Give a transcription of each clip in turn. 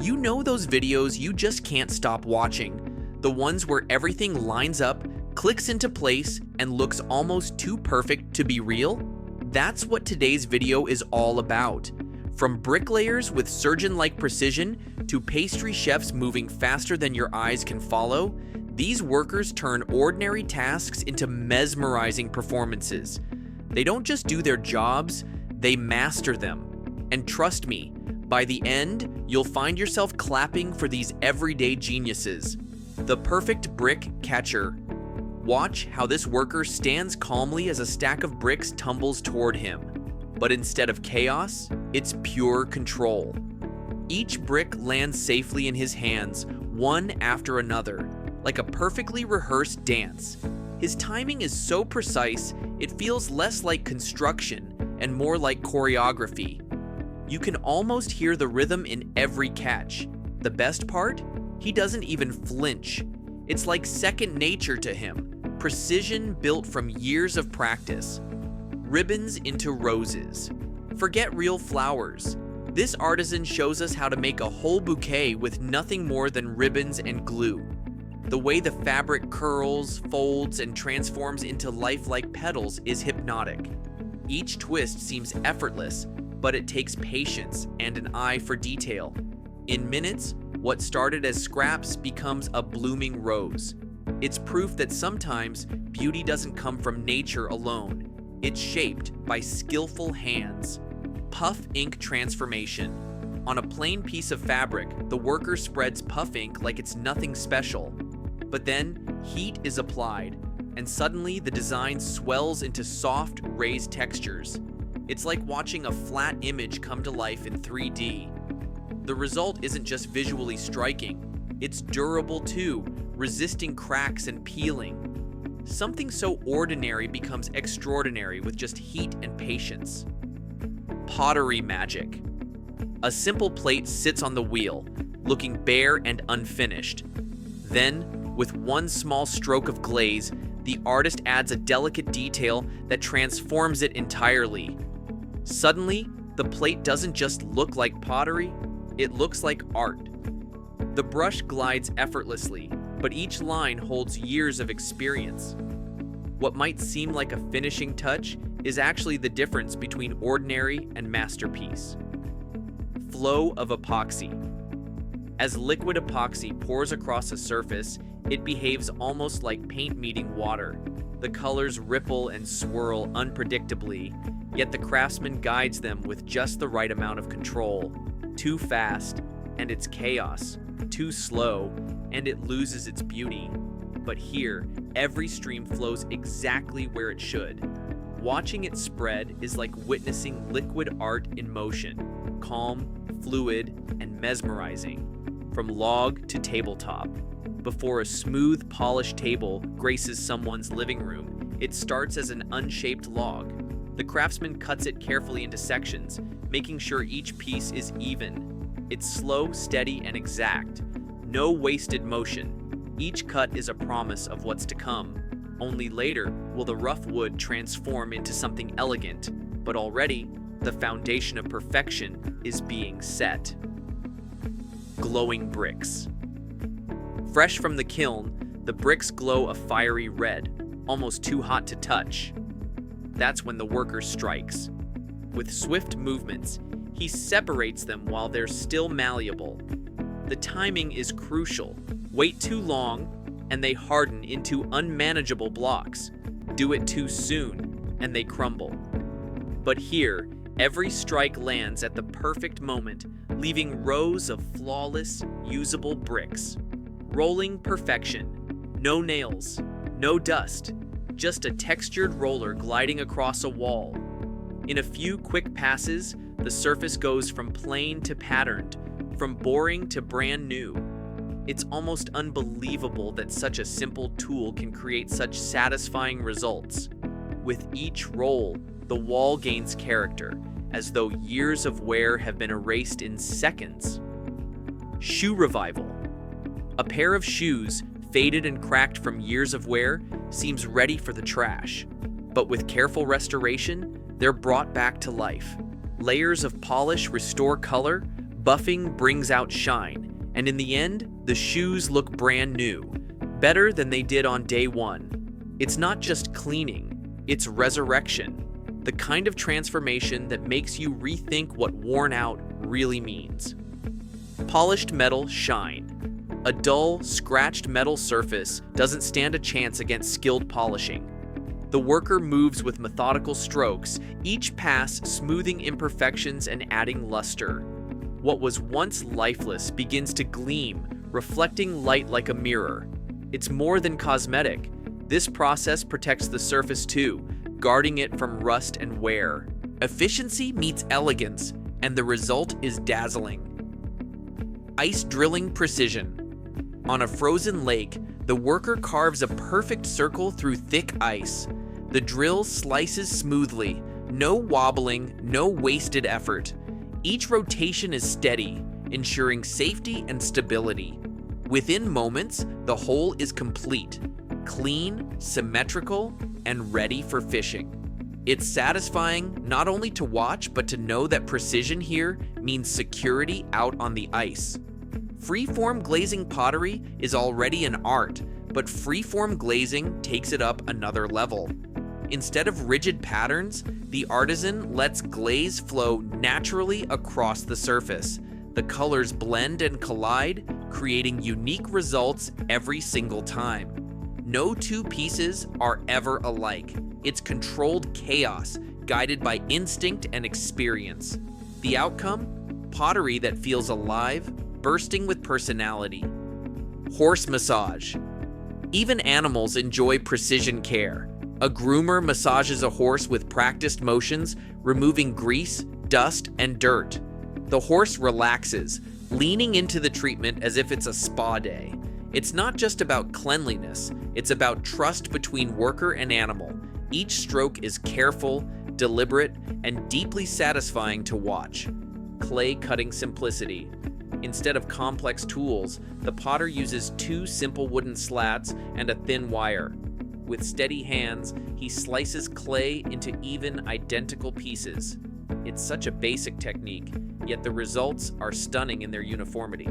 You know those videos you just can't stop watching, the ones where everything lines up, clicks into place, and looks almost too perfect to be real? That's what today's video is all about. From bricklayers with surgeon-like precision to pastry chefs moving faster than your eyes can follow, these workers turn ordinary tasks into mesmerizing performances. They don't just do their jobs, they master them. And trust me, by the end, you'll find yourself clapping for these everyday geniuses. The perfect brick catcher. Watch how this worker stands calmly as a stack of bricks tumbles toward him. But instead of chaos, it's pure control. Each brick lands safely in his hands, one after another, like a perfectly rehearsed dance. His timing is so precise, it feels less like construction and more like choreography. You can almost hear the rhythm in every catch. The best part? He doesn't even flinch. It's like second nature to him. Precision built from years of practice. Ribbons into roses. Forget real flowers. This artisan shows us how to make a whole bouquet with nothing more than ribbons and glue. The way the fabric curls, folds, and transforms into lifelike petals is hypnotic. Each twist seems effortless, but it takes patience and an eye for detail. In minutes, what started as scraps becomes a blooming rose. It's proof that sometimes beauty doesn't come from nature alone. It's shaped by skillful hands. Puff ink transformation. On a plain piece of fabric, the worker spreads puff ink like it's nothing special. But then, heat is applied, and suddenly the design swells into soft, raised textures. It's like watching a flat image come to life in 3D. The result isn't just visually striking, it's durable too, resisting cracks and peeling. Something so ordinary becomes extraordinary with just heat and patience. Pottery magic. A simple plate sits on the wheel, looking bare and unfinished. Then, with one small stroke of glaze, the artist adds a delicate detail that transforms it entirely. Suddenly, the plate doesn't just look like pottery, it looks like art. The brush glides effortlessly, but each line holds years of experience. What might seem like a finishing touch is actually the difference between ordinary and masterpiece. Flow of epoxy. As liquid epoxy pours across a surface, it behaves almost like paint meeting water. The colors ripple and swirl unpredictably, yet the craftsman guides them with just the right amount of control. Too fast, and it's chaos. Too slow, and it loses its beauty. But here, every stream flows exactly where it should. Watching it spread is like witnessing liquid art in motion, calm, fluid, and mesmerizing. From log to tabletop. Before a smooth, polished table graces someone's living room, it starts as an unshaped log. The craftsman cuts it carefully into sections, making sure each piece is even. It's slow, steady, and exact. No wasted motion. Each cut is a promise of what's to come. Only later will the rough wood transform into something elegant, but already, the foundation of perfection is being set. Glowing bricks. Fresh from the kiln, the bricks glow a fiery red, almost too hot to touch. That's when the worker strikes. With swift movements, he separates them while they're still malleable. The timing is crucial. Wait too long, and they harden into unmanageable blocks. Do it too soon, and they crumble. But here, every strike lands at the perfect moment, leaving rows of flawless, usable bricks. Rolling perfection. No nails, no dust, just a textured roller gliding across a wall. In a few quick passes, the surface goes from plain to patterned, from boring to brand new. It's almost unbelievable that such a simple tool can create such satisfying results. With each roll, the wall gains character, as though years of wear have been erased in seconds. Shoe revival. A pair of shoes, faded and cracked from years of wear, seems ready for the trash. But with careful restoration, they're brought back to life. Layers of polish restore color, Buffing brings out shine, and in the end, the shoes look brand new, better than they did on day one. It's not just cleaning, it's resurrection, the kind of transformation that makes you rethink what worn out really means. Polished metal shine. A dull, scratched metal surface doesn't stand a chance against skilled polishing. The worker moves with methodical strokes, each pass smoothing imperfections and adding luster. What was once lifeless begins to gleam, reflecting light like a mirror. It's more than cosmetic. This process protects the surface too, guarding it from rust and wear. Efficiency meets elegance, and the result is dazzling. Ice drilling precision. On a frozen lake, the worker carves a perfect circle through thick ice. The drill slices smoothly, no wobbling, no wasted effort. Each rotation is steady, ensuring safety and stability. Within moments, the hole is complete, clean, symmetrical, and ready for fishing. It's satisfying not only to watch, but to know that precision here means security out on the ice. Freeform glazing pottery is already an art, but freeform glazing takes it up another level. Instead of rigid patterns, the artisan lets glaze flow naturally across the surface. The colors blend and collide, creating unique results every single time. No two pieces are ever alike. It's controlled chaos, guided by instinct and experience. The outcome? Pottery that feels alive, bursting with personality. Horse massage. Even animals enjoy precision care. A groomer massages a horse with practiced motions, removing grease, dust, and dirt. The horse relaxes, leaning into the treatment as if it's a spa day. It's not just about cleanliness, it's about trust between worker and animal. Each stroke is careful, deliberate, and deeply satisfying to watch. Clay cutting simplicity. Instead of complex tools, the potter uses two simple wooden slats and a thin wire. With steady hands, he slices clay into even, identical pieces. It's such a basic technique, yet the results are stunning in their uniformity.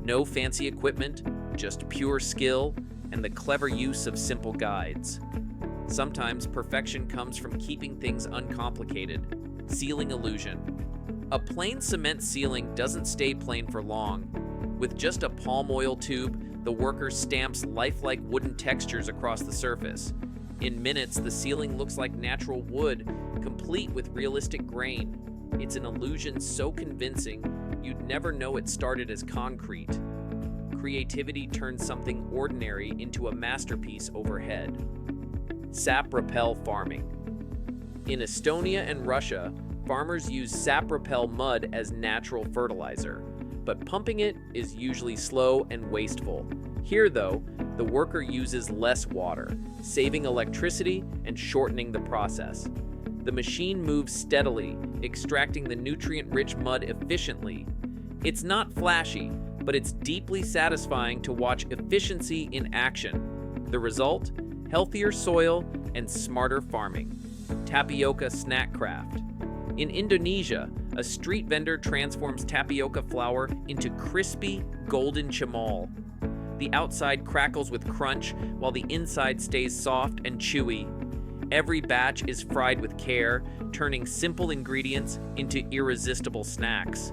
No fancy equipment, just pure skill and the clever use of simple guides. Sometimes perfection comes from keeping things uncomplicated. Sealing illusion. A plain cement sealing doesn't stay plain for long. With just a palm oil tube, the worker stamps lifelike wooden textures across the surface. In minutes, the sealing looks like natural wood, complete with realistic grain. It's an illusion so convincing, you'd never know it started as concrete. Creativity turns something ordinary into a masterpiece overhead. Sap repel farming. In Estonia and Russia, farmers use sap repel mud as natural fertilizer, but pumping it is usually slow and wasteful. Here, though, the worker uses less water, saving electricity and shortening the process. The machine moves steadily, extracting the nutrient-rich mud efficiently. It's not flashy, but it's deeply satisfying to watch efficiency in action. The result? Healthier soil and smarter farming. Tapioca snack craft. In Indonesia, a street vendor transforms tapioca flour into crispy, golden chamal. The outside crackles with crunch, while the inside stays soft and chewy. Every batch is fried with care, turning simple ingredients into irresistible snacks.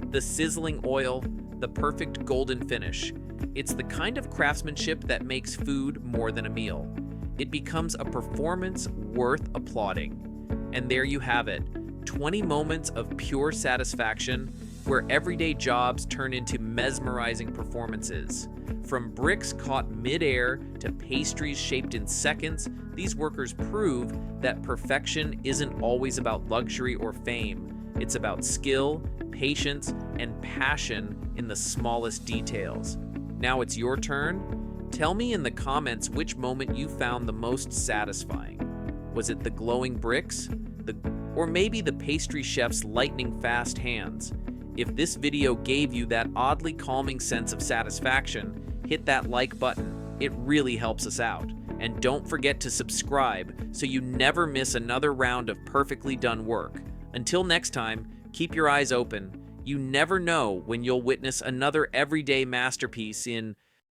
The sizzling oil, the perfect golden finish. It's the kind of craftsmanship that makes food more than a meal. It becomes a performance worth applauding. And there you have it. 20 moments of pure satisfaction where everyday jobs turn into mesmerizing performances. From bricks caught mid-air to pastries shaped in seconds, these workers prove that perfection isn't always about luxury or fame. It's about skill, patience, and passion in the smallest details. Now it's your turn. Tell me in the comments which moment you found the most satisfying. Was it the glowing bricks? Or maybe the pastry chef's lightning fast hands? If this video gave you that oddly calming sense of satisfaction, hit that like button. It really helps us out. And don't forget to subscribe so you never miss another round of perfectly done work. Until next time, keep your eyes open. You never know when you'll witness another everyday masterpiece in